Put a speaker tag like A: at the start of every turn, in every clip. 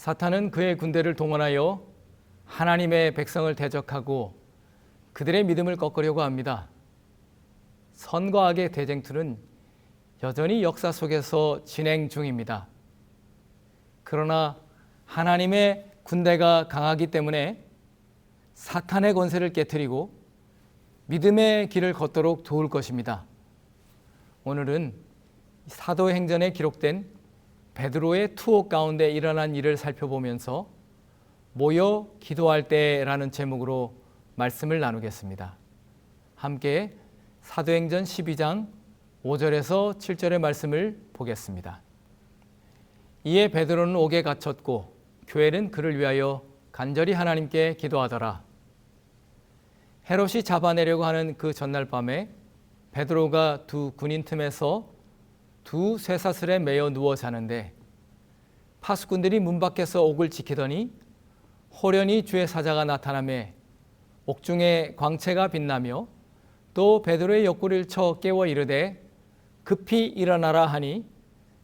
A: 사탄은 그의 군대를 동원하여 하나님의 백성을 대적하고 그들의 믿음을 꺾으려고 합니다. 선과 악의 대쟁투는 여전히 역사 속에서 진행 중입니다. 그러나 하나님의 군대가 강하기 때문에 사탄의 권세를 깨트리고 믿음의 길을 걷도록 도울 것입니다. 오늘은 사도행전에 기록된 베드로의 투옥 가운데 일어난 일을 살펴보면서 모여 기도할 때라는 제목으로 말씀을 나누겠습니다. 함께 사도행전 12장 5절에서 7절의 말씀을 보겠습니다. 이에 베드로는 옥에 갇혔고 교회는 그를 위하여 간절히 하나님께 기도하더라. 헤롯이 잡아내려고 하는 그 전날 밤에 베드로가 두 군인 틈에서 두 쇠사슬에 매여 누워 자는데 파수꾼들이 문 밖에서 옥을 지키더니 호련히 주의 사자가 나타나매 옥중에 광채가 빛나며 또 베드로의 옆구리를 쳐 깨워 이르되 급히 일어나라 하니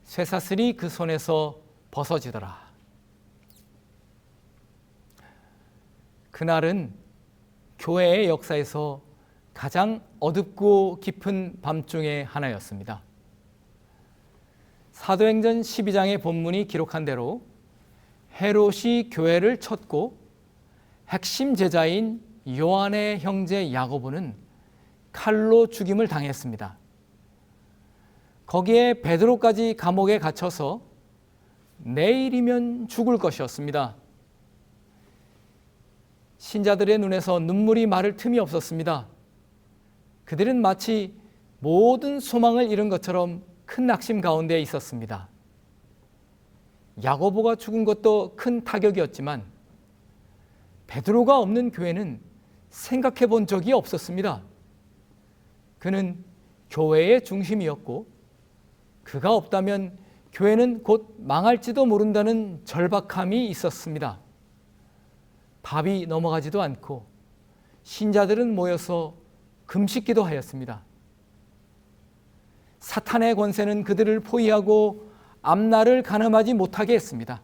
A: 쇠사슬이 그 손에서 벗어지더라. 그날은 교회의 역사에서 가장 어둡고 깊은 밤 중에 하나였습니다. 사도행전 12장의 본문이 기록한 대로 헤롯이 교회를 쳤고 핵심 제자인 요한의 형제 야고보는 칼로 죽임을 당했습니다. 거기에 베드로까지 감옥에 갇혀서 내일이면 죽을 것이었습니다. 신자들의 눈에서 눈물이 마를 틈이 없었습니다. 그들은 마치 모든 소망을 잃은 것처럼 큰 낙심 가운데 있었습니다. 야고보가 죽은 것도 큰 타격이었지만 베드로가 없는 교회는 생각해 본 적이 없었습니다. 그는 교회의 중심이었고 그가 없다면 교회는 곧 망할지도 모른다는 절박함이 있었습니다. 밥이 넘어가지도 않고 신자들은 모여서 금식기도 하였습니다. 사탄의 권세는 그들을 포위하고 앞날을 가늠하지 못하게 했습니다.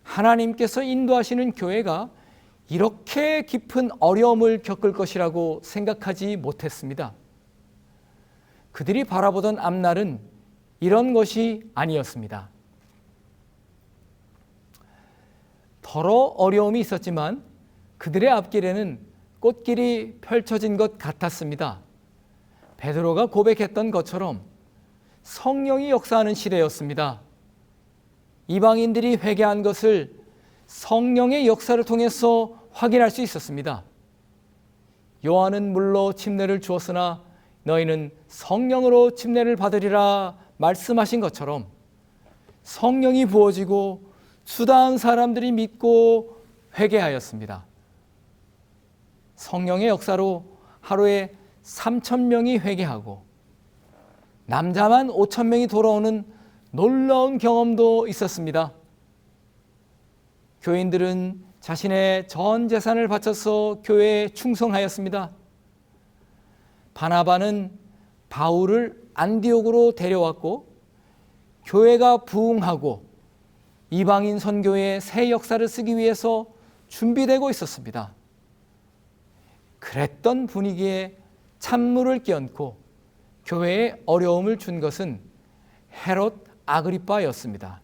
A: 하나님께서 인도하시는 교회가 이렇게 깊은 어려움을 겪을 것이라고 생각하지 못했습니다. 그들이 바라보던 앞날은 이런 것이 아니었습니다. 더러 어려움이 있었지만 그들의 앞길에는 꽃길이 펼쳐진 것 같았습니다. 베드로가 고백했던 것처럼 성령이 역사하는 시대였습니다. 이방인들이 회개한 것을 성령의 역사를 통해서 확인할 수 있었습니다. 요한은 물로 침례를 주었으나 너희는 성령으로 침례를 받으리라 말씀하신 것처럼 성령이 부어지고 수다한 사람들이 믿고 회개하였습니다. 성령의 역사로 하루에 3,000명이 회개하고 남자만 5,000명이 돌아오는 놀라운 경험도 있었습니다. 교인들은 자신의 전 재산을 바쳐서 교회에 충성하였습니다. 바나바는 바울을 안디옥으로 데려왔고 교회가 부흥하고 이방인 선교의 새 역사를 쓰기 위해서 준비되고 있었습니다. 그랬던 분위기에 찬물을 끼얹고 교회에 어려움을 준 것은 헤롯 아그리빠였습니다.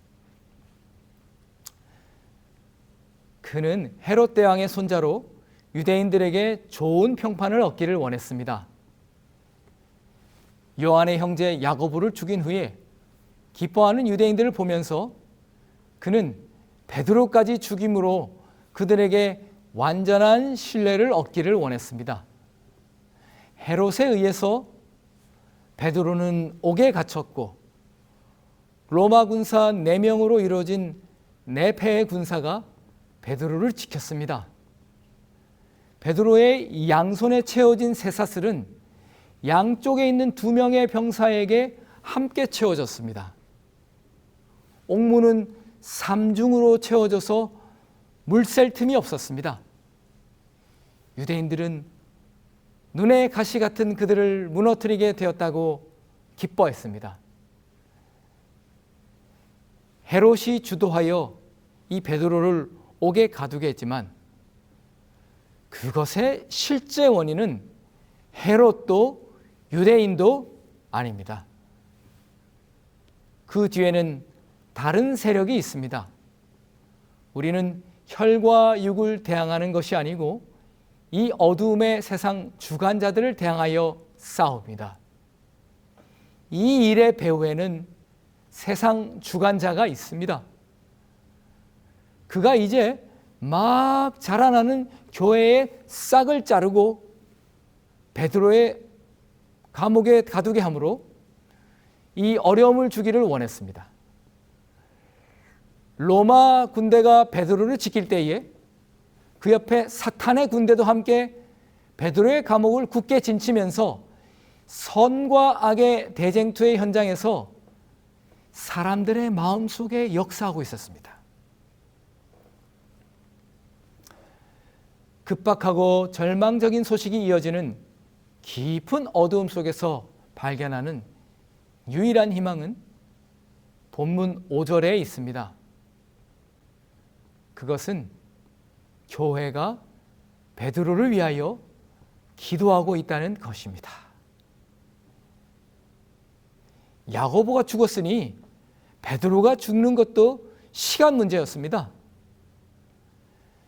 A: 그는 헤롯 대왕의 손자로 유대인들에게 좋은 평판을 얻기를 원했습니다. 요한의 형제 야고보를 죽인 후에 기뻐하는 유대인들을 보면서 그는 베드로까지 죽임으로 그들에게 완전한 신뢰를 얻기를 원했습니다. 헤롯에 의해서 베드로는 옥에 갇혔고 로마 군사 4명으로 이루어진 4패의 군사가 베드로를 지켰습니다. 베드로의 양손에 채워진 쇠사슬은 양쪽에 있는 2명의 병사에게 함께 채워졌습니다. 옥문은 3중으로 채워져서 물샐 틈이 없었습니다. 유대인들은 눈의 가시 같은 그들을 무너뜨리게 되었다고 기뻐했습니다. 헤롯이 주도하여 이 베드로를 옥에 가두게 했지만 그것의 실제 원인은 헤롯도 유대인도 아닙니다. 그 뒤에는 다른 세력이 있습니다. 우리는 혈과 육을 대항하는 것이 아니고 이 어두움의 세상 주관자들을 대항하여 싸웁니다. 이 일의 배후에는 세상 주관자가 있습니다. 그가 이제 막 자라나는 교회의 싹을 자르고 베드로의 감옥에 가두게 함으로 이 어려움을 주기를 원했습니다. 로마 군대가 베드로를 지킬 때에 그 옆에 사탄의 군대도 함께 베드로의 감옥을 굳게 진치면서 선과 악의 대쟁투의 현장에서 사람들의 마음속에 역사하고 있었습니다. 급박하고 절망적인 소식이 이어지는 깊은 어두움 속에서 발견하는 유일한 희망은 본문 5절에 있습니다. 그것은 교회가 베드로를 위하여 기도하고 있다는 것입니다. 야고보가 죽었으니 베드로가 죽는 것도 시간 문제였습니다.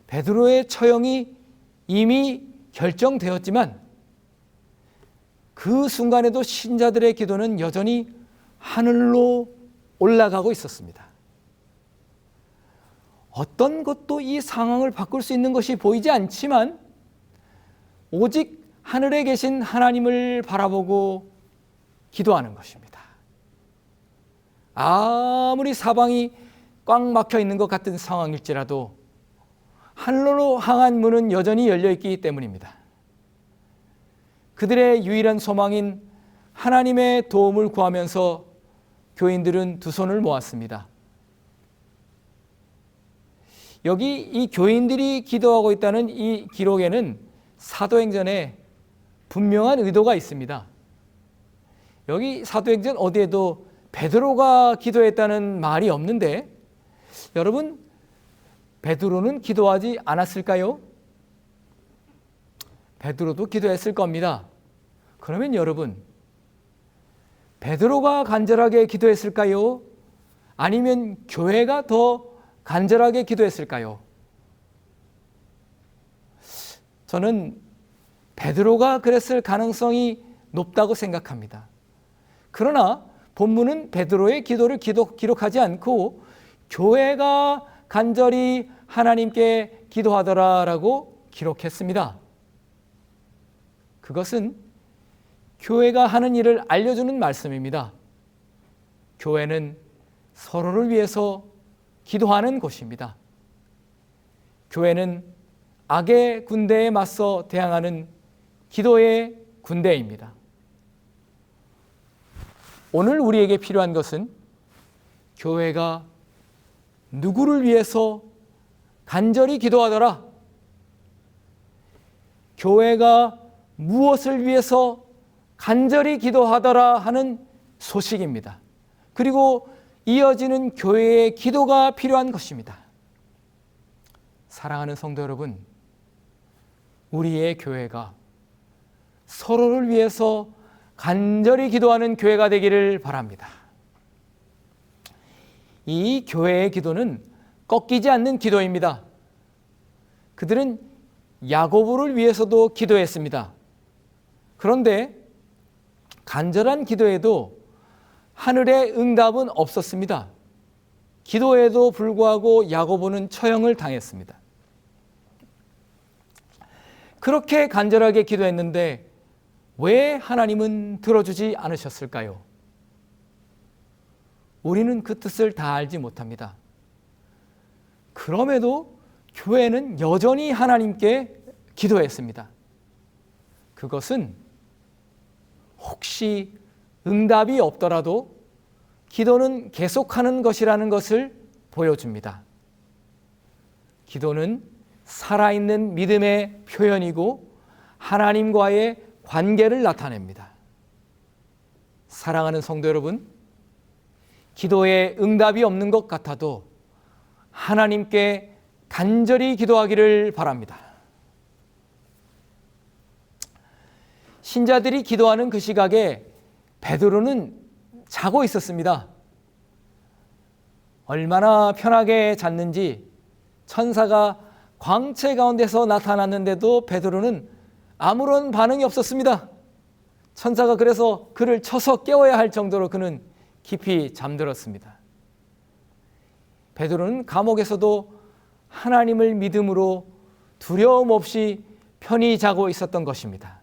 A: 베드로의 처형이 이미 결정되었지만 그 순간에도 신자들의 기도는 여전히 하늘로 올라가고 있었습니다. 어떤 것도 이 상황을 바꿀 수 있는 것이 보이지 않지만 오직 하늘에 계신 하나님을 바라보고 기도하는 것입니다. 아무리 사방이 꽉 막혀 있는 것 같은 상황일지라도 하늘로 향한 문은 여전히 열려 있기 때문입니다. 그들의 유일한 소망인 하나님의 도움을 구하면서 교인들은 두 손을 모았습니다. 여기 이 교인들이 기도하고 있다는 이 기록에는 사도행전에 분명한 의도가 있습니다. 여기 사도행전 어디에도 베드로가 기도했다는 말이 없는데 여러분, 베드로는 기도하지 않았을까요? 베드로도 기도했을 겁니다. 그러면 여러분, 베드로가 간절하게 기도했을까요? 아니면 교회가 더 간절하게 기도했을까요? 저는 베드로가 그랬을 가능성이 높다고 생각합니다. 그러나 본문은 베드로의 기도를 기록하지 않고 교회가 간절히 하나님께 기도하더라라고 기록했습니다. 그것은 교회가 하는 일을 알려주는 말씀입니다. 교회는 서로를 위해서 기도하는 곳입니다. 교회는 악의 군대에 맞서 대항하는 기도의 군대입니다. 오늘 우리에게 필요한 것은 교회가 누구를 위해서 간절히 기도하더라, 교회가 무엇을 위해서 간절히 기도하더라 하는 소식입니다. 그리고 이어지는 교회의 기도가 필요한 것입니다. 사랑하는 성도 여러분, 우리의 교회가 서로를 위해서 간절히 기도하는 교회가 되기를 바랍니다. 이 교회의 기도는 꺾이지 않는 기도입니다. 그들은 야고보를 위해서도 기도했습니다. 그런데 간절한 기도에도 하늘의 응답은 없었습니다. 기도에도 불구하고 야고보는 처형을 당했습니다. 그렇게 간절하게 기도했는데 왜 하나님은 들어주지 않으셨을까요? 우리는 그 뜻을 다 알지 못합니다. 그럼에도 교회는 여전히 하나님께 기도했습니다. 그것은 혹시 응답이 없더라도 기도는 계속하는 것이라는 것을 보여줍니다. 기도는 살아있는 믿음의 표현이고 하나님과의 관계를 나타냅니다. 사랑하는 성도 여러분, 기도에 응답이 없는 것 같아도 하나님께 간절히 기도하기를 바랍니다. 신자들이 기도하는 그 시각에 베드로는 자고 있었습니다. 얼마나 편하게 잤는지 천사가 광채 가운데서 나타났는데도 베드로는 아무런 반응이 없었습니다. 천사가 그래서 그를 쳐서 깨워야 할 정도로 그는 깊이 잠들었습니다. 베드로는 감옥에서도 하나님을 믿음으로 두려움 없이 편히 자고 있었던 것입니다.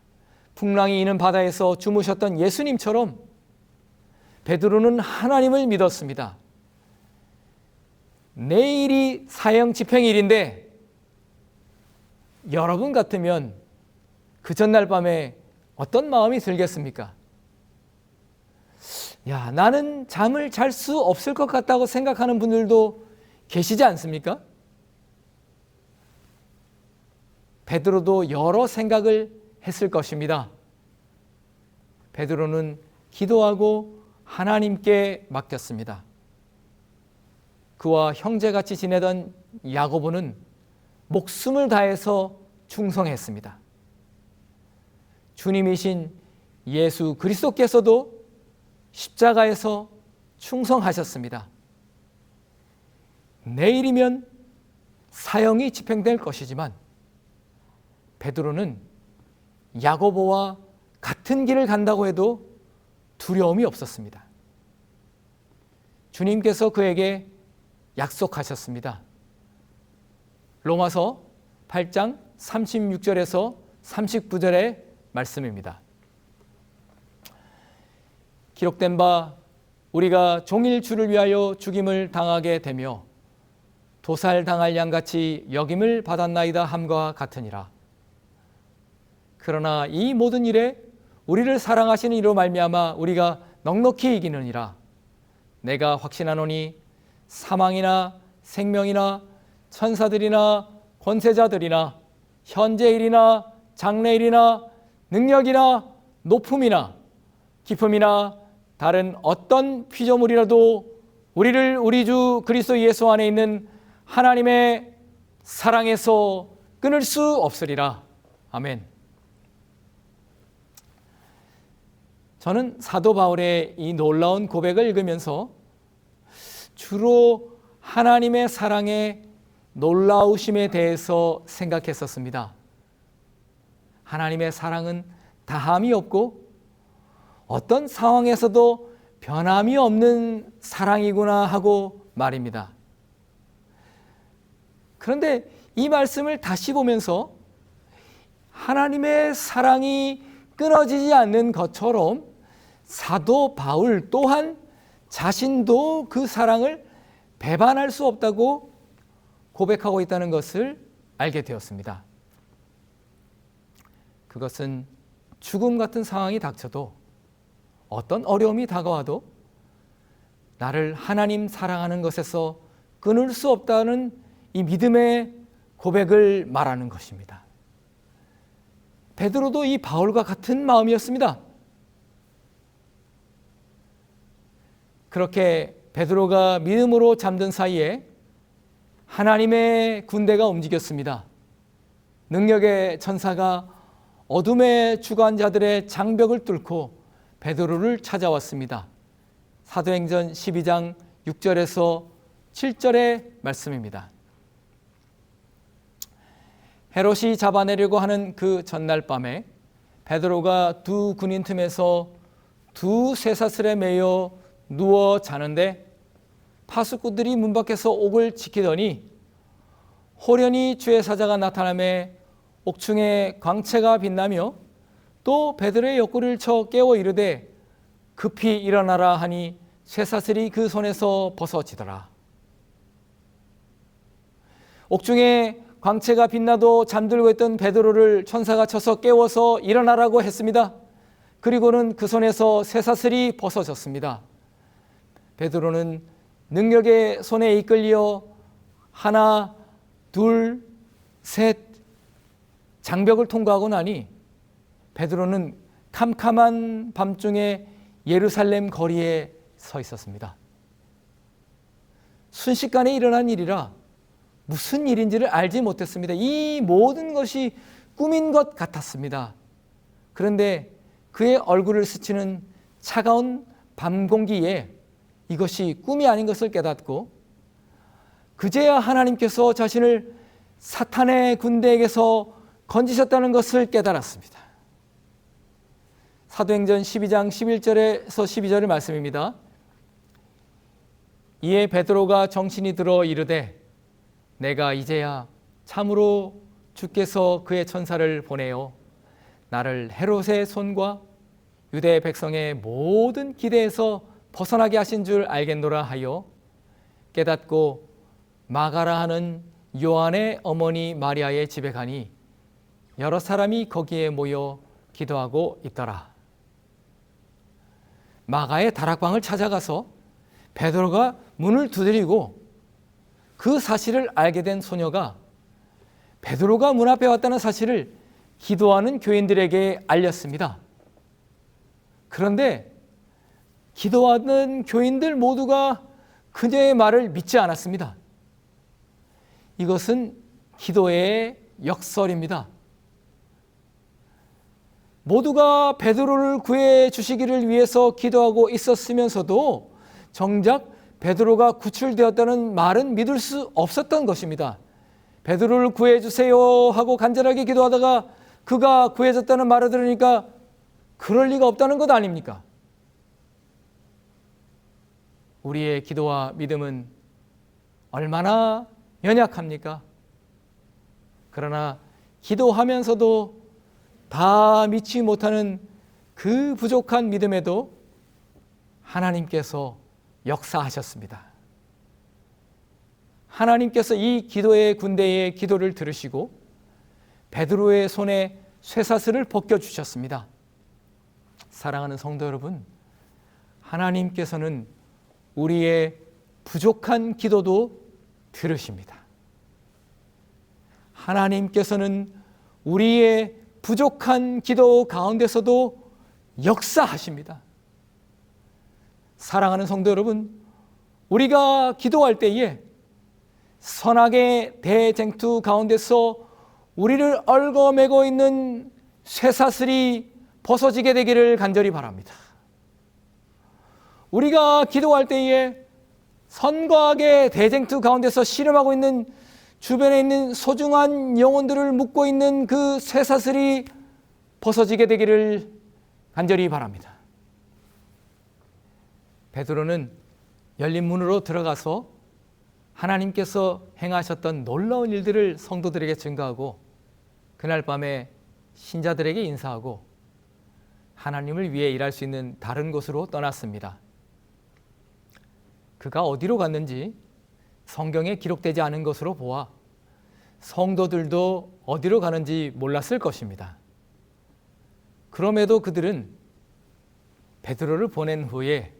A: 풍랑이 이는 바다에서 주무셨던 예수님처럼 베드로는 하나님을 믿었습니다. 내일이 사형 집행일인데 여러분 같으면 그 전날 밤에 어떤 마음이 들겠습니까? 야, 나는 잠을 잘 수 없을 것 같다고 생각하는 분들도 계시지 않습니까? 베드로도 여러 생각을 했을 것입니다. 베드로는 기도하고 하나님께 맡겼습니다. 그와 형제같이 지내던 야고보는 목숨을 다해서 충성했습니다. 주님이신 예수 그리스도께서도 십자가에서 충성하셨습니다. 내일이면 사형이 집행될 것이지만 베드로는 야고보와 같은 길을 간다고 해도 두려움이 없었습니다. 주님께서 그에게 약속하셨습니다. 로마서 8장 36절에서 39절의 말씀입니다. 기록된 바 우리가 종일 주를 위하여 죽임을 당하게 되며 도살당할 양같이 여김을 받았나이다 함과 같으니라. 그러나 이 모든 일에 우리를 사랑하시는 이로 말미암아 우리가 넉넉히 이기느니라. 내가 확신하노니 사망이나 생명이나 천사들이나 권세자들이나 현재일이나 장래일이나 능력이나 높음이나 깊음이나 다른 어떤 피조물이라도 우리를 우리 주 그리스도 예수 안에 있는 하나님의 사랑에서 끊을 수 없으리라. 아멘. 저는 사도 바울의 이 놀라운 고백을 읽으면서 주로 하나님의 사랑의 놀라우심에 대해서 생각했었습니다. 하나님의 사랑은 다함이 없고 어떤 상황에서도 변함이 없는 사랑이구나 하고 말입니다. 그런데 이 말씀을 다시 보면서 하나님의 사랑이 끊어지지 않는 것처럼 사도 바울 또한 자신도 그 사랑을 배반할 수 없다고 고백하고 있다는 것을 알게 되었습니다. 그것은 죽음 같은 상황이 닥쳐도 어떤 어려움이 다가와도 나를 하나님 사랑하는 것에서 끊을 수 없다는 이 믿음의 고백을 말하는 것입니다. 베드로도 이 바울과 같은 마음이었습니다. 그렇게 베드로가 믿음으로 잠든 사이에 하나님의 군대가 움직였습니다. 능력의 천사가 어둠의 주관자들의 장벽을 뚫고 베드로를 찾아왔습니다. 사도행전 12장 6절에서 7절의 말씀입니다. 헤롯이 잡아내려고 하는 그 전날 밤에 베드로가 두 군인 틈에서 두 쇠사슬에 매여 누워 자는데 파수꾼들이 문 밖에서 옥을 지키더니 호련히 주의 사자가 나타나매 옥중에 광채가 빛나며 또 베드로의 옆구리를 쳐 깨워 이르되 급히 일어나라 하니 쇠사슬이 그 손에서 벗어지더라. 옥중에 광채가 빛나도 잠들고 있던 베드로를 천사가 쳐서 깨워서 일어나라고 했습니다. 그리고는 그 손에서 쇠사슬이 벗어졌습니다. 베드로는 능력의 손에 이끌려 하나, 둘, 셋 장벽을 통과하고 나니 베드로는 캄캄한 밤중에 예루살렘 거리에 서 있었습니다. 순식간에 일어난 일이라 무슨 일인지를 알지 못했습니다. 이 모든 것이 꿈인 것 같았습니다. 그런데 그의 얼굴을 스치는 차가운 밤 공기에 이것이 꿈이 아닌 것을 깨닫고 그제야 하나님께서 자신을 사탄의 군대에게서 건지셨다는 것을 깨달았습니다. 사도행전 12장 11절에서 12절의 말씀입니다. 이에 베드로가 정신이 들어 이르되 내가 이제야 참으로 주께서 그의 천사를 보내어 나를 헤롯의 손과 유대 백성의 모든 기대에서 벗어나게 하신 줄 알겠노라 하여 깨닫고 마가라 하는 요한의 어머니 마리아의 집에 가니 여러 사람이 거기에 모여 기도하고 있더라. 마가의 다락방을 찾아가서 베드로가 문을 두드리고 그 사실을 알게 된 소녀가 베드로가 문 앞에 왔다는 사실을 기도하는 교인들에게 알렸습니다. 그런데 기도하는 교인들 모두가 그녀의 말을 믿지 않았습니다. 이것은 기도의 역설입니다. 모두가 베드로를 구해 주시기를 위해서 기도하고 있었으면서도 정작 베드로가 구출되었다는 말은 믿을 수 없었던 것입니다. 베드로를 구해 주세요 하고 간절하게 기도하다가 그가 구해졌다는 말을 들으니까 그럴 리가 없다는 것 아닙니까? 우리의 기도와 믿음은 얼마나 연약합니까? 그러나 기도하면서도 다 믿지 못하는 그 부족한 믿음에도 하나님께서 역사하셨습니다. 하나님께서 이 기도의 군대의 기도를 들으시고 베드로의 손에 쇠사슬을 벗겨주셨습니다. 사랑하는 성도 여러분, 하나님께서는 우리의 부족한 기도도 들으십니다. 하나님께서는 우리의 부족한 기도 가운데서도 역사하십니다. 사랑하는 성도 여러분, 우리가 기도할 때에 선악의 대쟁투 가운데서 우리를 얽어매고 있는 쇠사슬이 벗어지게 되기를 간절히 바랍니다. 우리가 기도할 때에 선과 악의 대쟁투 가운데서 씨름하고 있는 주변에 있는 소중한 영혼들을 묶고 있는 그 쇠사슬이 벗어지게 되기를 간절히 바랍니다. 베드로는 열린 문으로 들어가서 하나님께서 행하셨던 놀라운 일들을 성도들에게 증거하고 그날 밤에 신자들에게 인사하고 하나님을 위해 일할 수 있는 다른 곳으로 떠났습니다. 그가 어디로 갔는지 성경에 기록되지 않은 것으로 보아 성도들도 어디로 가는지 몰랐을 것입니다. 그럼에도 그들은 베드로를 보낸 후에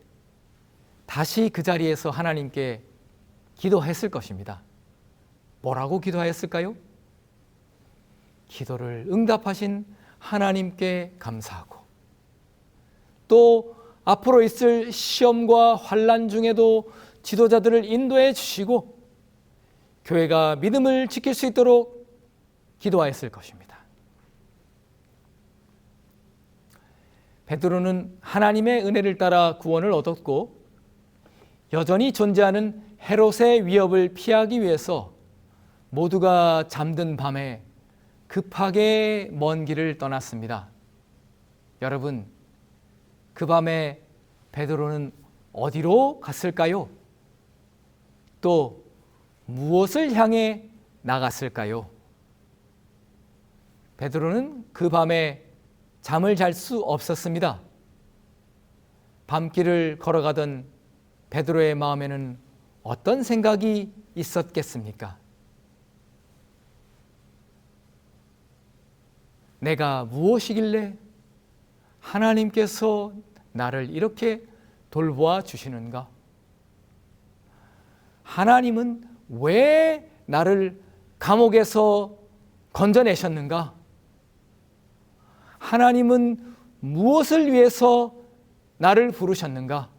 A: 다시 그 자리에서 하나님께 기도했을 것입니다. 뭐라고 기도하였을까요? 기도를 응답하신 하나님께 감사하고 또 앞으로 있을 시험과 환난 중에도 지도자들을 인도해 주시고 교회가 믿음을 지킬 수 있도록 기도하였을 것입니다. 베드로는 하나님의 은혜를 따라 구원을 얻었고 여전히 존재하는 헤롯의 위협을 피하기 위해서 모두가 잠든 밤에 급하게 먼 길을 떠났습니다. 여러분, 그 밤에 베드로는 어디로 갔을까요? 또 무엇을 향해 나갔을까요? 베드로는 그 밤에 잠을 잘 수 없었습니다. 밤길을 걸어가던 베드로의 마음에는 어떤 생각이 있었겠습니까? 내가 무엇이길래 하나님께서 나를 이렇게 돌보아 주시는가? 하나님은 왜 나를 감옥에서 건져내셨는가? 하나님은 무엇을 위해서 나를 부르셨는가?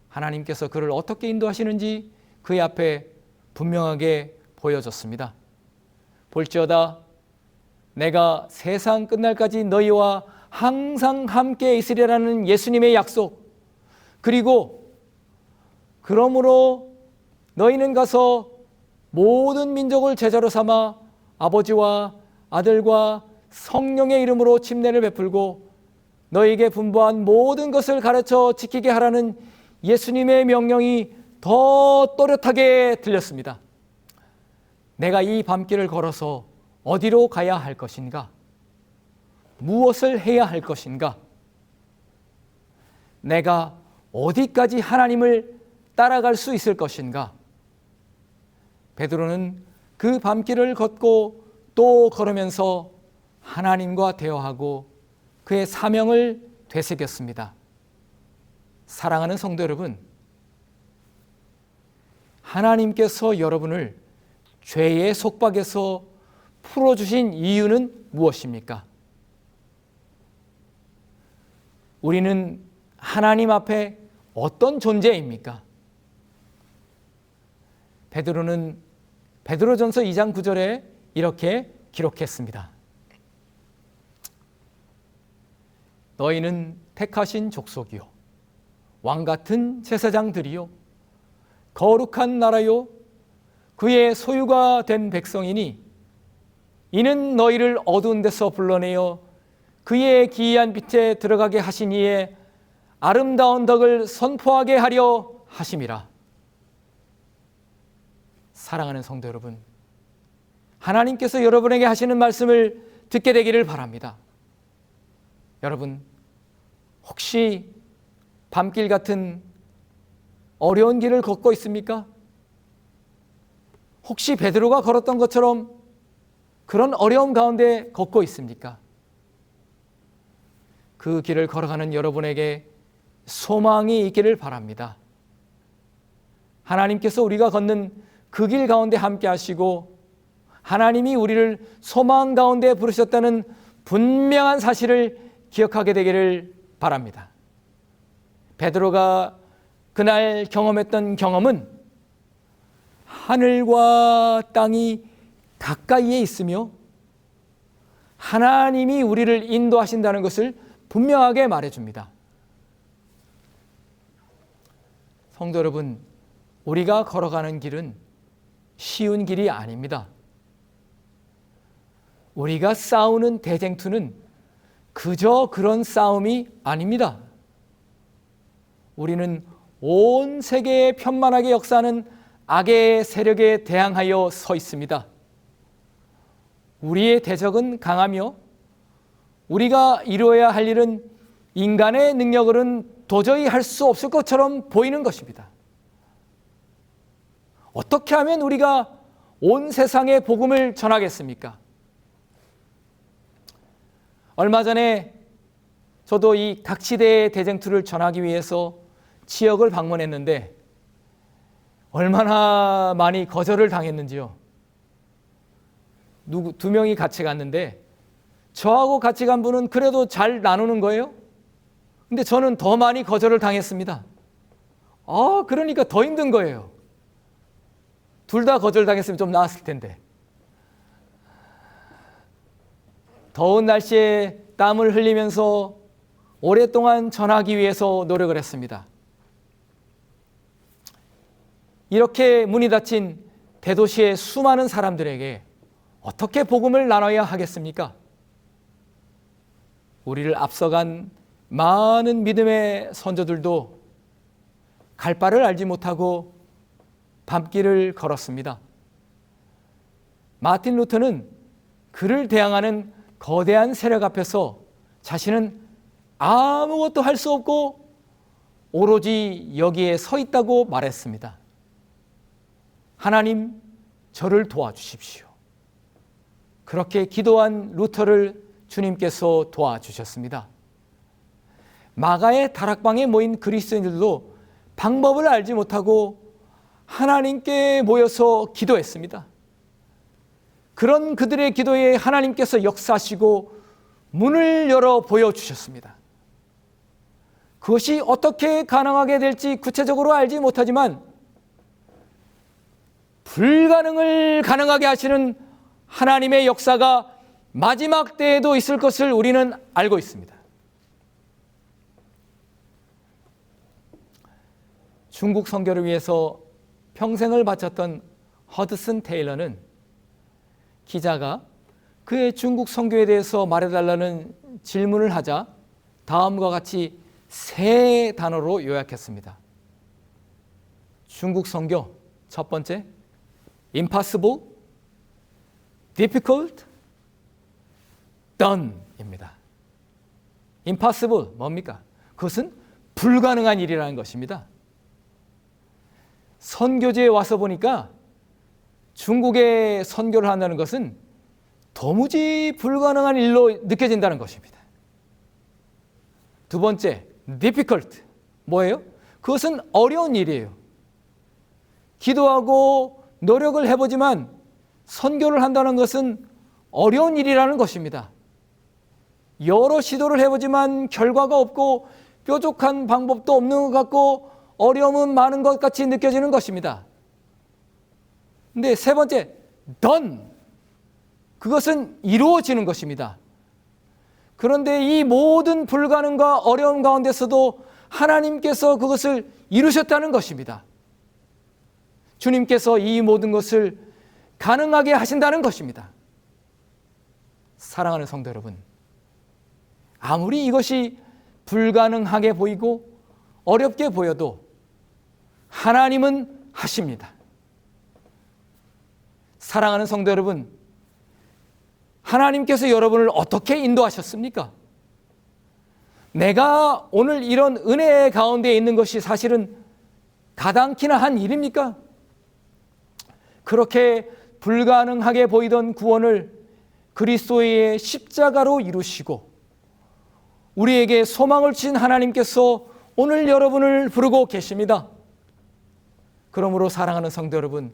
A: 하나님께서 그를 어떻게 인도하시는지 그의 앞에 분명하게 보여줬습니다. 볼지어다 내가 세상 끝날까지 너희와 항상 함께 있으리라는 예수님의 약속, 그리고 그러므로 너희는 가서 모든 민족을 제자로 삼아 아버지와 아들과 성령의 이름으로 침례를 베풀고 너희에게 분부한 모든 것을 가르쳐 지키게 하라는 예수님의 명령이 더 또렷하게 들렸습니다. 내가 이 밤길을 걸어서 어디로 가야 할 것인가? 무엇을 해야 할 것인가? 내가 어디까지 하나님을 따라갈 수 있을 것인가? 베드로는 그 밤길을 걷고 또 걸으면서 하나님과 대화하고 그의 사명을 되새겼습니다. 사랑하는 성도 여러분, 하나님께서 여러분을 죄의 속박에서 풀어주신 이유는 무엇입니까? 우리는 하나님 앞에 어떤 존재입니까? 베드로는 베드로전서 2장 9절에 이렇게 기록했습니다. 너희는 택하신 족속이요 왕같은 제사장들이요 거룩한 나라요 그의 소유가 된 백성이니 이는 너희를 어두운 데서 불러내어 그의 기이한 빛에 들어가게 하신 이의 아름다운 덕을 선포하게 하려 하심이라. 사랑하는 성도 여러분, 하나님께서 여러분에게 하시는 말씀을 듣게 되기를 바랍니다. 여러분, 혹시 밤길 같은 어려운 길을 걷고 있습니까? 혹시 베드로가 걸었던 것처럼 그런 어려움 가운데 걷고 있습니까? 그 길을 걸어가는 여러분에게 소망이 있기를 바랍니다. 하나님께서 우리가 걷는 그 길 가운데 함께 하시고 하나님이 우리를 소망 가운데 부르셨다는 분명한 사실을 기억하게 되기를 바랍니다. 베드로가 그날 경험했던 경험은 하늘과 땅이 가까이에 있으며 하나님이 우리를 인도하신다는 것을 분명하게 말해줍니다. 성도 여러분, 우리가 걸어가는 길은 쉬운 길이 아닙니다. 우리가 싸우는 대쟁투는 그저 그런 싸움이 아닙니다. 우리는 온 세계에 편만하게 역사하는 악의 세력에 대항하여 서 있습니다. 우리의 대적은 강하며 우리가 이루어야 할 일은 인간의 능력으로는 도저히 할 수 없을 것처럼 보이는 것입니다. 어떻게 하면 우리가 온 세상에 복음을 전하겠습니까? 얼마 전에 저도 이 각시대의 대쟁투를 전하기 위해서 지역을 방문했는데 얼마나 많이 거절을 당했는지요. 두 명이 같이 갔는데 저하고 같이 간 분은 그래도 잘 나누는 거예요. 근데 저는 더 많이 거절을 당했습니다. 그러니까 더 힘든 거예요. 둘 다 거절당했으면 좀 나았을 텐데. 더운 날씨에 땀을 흘리면서 오랫동안 전하기 위해서 노력을 했습니다. 이렇게 문이 닫힌 대도시의 수많은 사람들에게 어떻게 복음을 나눠야 하겠습니까? 우리를 앞서간 많은 믿음의 선조들도 갈 바를 알지 못하고 밤길을 걸었습니다. 마틴 루터는 그를 대항하는 거대한 세력 앞에서 자신은 아무것도 할 수 없고 오로지 여기에 서 있다고 말했습니다. 하나님, 저를 도와주십시오. 그렇게 기도한 루터를 주님께서 도와주셨습니다. 마가의 다락방에 모인 그리스도인들도 방법을 알지 못하고 하나님께 모여서 기도했습니다. 그런 그들의 기도에 하나님께서 역사하시고 문을 열어 보여주셨습니다. 그것이 어떻게 가능하게 될지 구체적으로 알지 못하지만 불가능을 가능하게 하시는 하나님의 역사가 마지막 때에도 있을 것을 우리는 알고 있습니다. 중국 선교를 위해서 평생을 바쳤던 허드슨 테일러는 기자가 그의 중국 선교에 대해서 말해달라는 질문을 하자 다음과 같이 세 단어로 요약했습니다. 중국 선교 첫 번째, impossible, difficult, done입니다. impossible 뭡니까? 그것은 불가능한 일이라는 것입니다. 선교지에 와서 보니까 중국에 선교를 한다는 것은 도무지 불가능한 일로 느껴진다는 것입니다. 두 번째, difficult. 뭐예요? 그것은 어려운 일이에요. 기도하고 노력을 해보지만 선교를 한다는 것은 어려운 일이라는 것입니다. 여러 시도를 해보지만 결과가 없고 뾰족한 방법도 없는 것 같고 어려움은 많은 것 같이 느껴지는 것입니다. 근데 세 번째, done. 그것은 이루어지는 것입니다. 그런데 이 모든 불가능과 어려움 가운데서도 하나님께서 그것을 이루셨다는 것입니다. 주님께서 이 모든 것을 가능하게 하신다는 것입니다. 사랑하는 성도 여러분, 아무리 이것이 불가능하게 보이고 어렵게 보여도 하나님은 하십니다. 사랑하는 성도 여러분, 하나님께서 여러분을 어떻게 인도하셨습니까? 내가 오늘 이런 은혜 가운데 있는 것이 사실은 가당키나 한 일입니까? 그렇게 불가능하게 보이던 구원을 그리스도의 십자가로 이루시고 우리에게 소망을 주신 하나님께서 오늘 여러분을 부르고 계십니다. 그러므로 사랑하는 성도 여러분,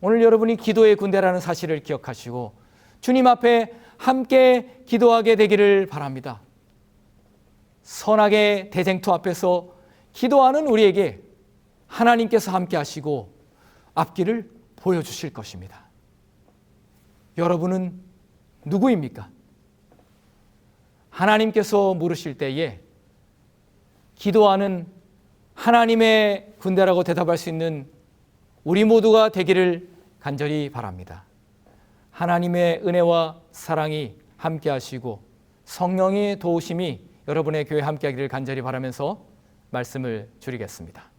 A: 오늘 여러분이 기도의 군대라는 사실을 기억하시고 주님 앞에 함께 기도하게 되기를 바랍니다. 선악의 대쟁투 앞에서 기도하는 우리에게 하나님께서 함께 하시고 앞길을 보여주실 것입니다. 여러분은 누구입니까? 하나님께서 물으실 때에 기도하는 하나님의 군대라고 대답할 수 있는 우리 모두가 되기를 간절히 바랍니다. 하나님의 은혜와 사랑이 함께 하시고 성령의 도우심이 여러분의 교회에 함께 하기를 간절히 바라면서 말씀을 줄이겠습니다.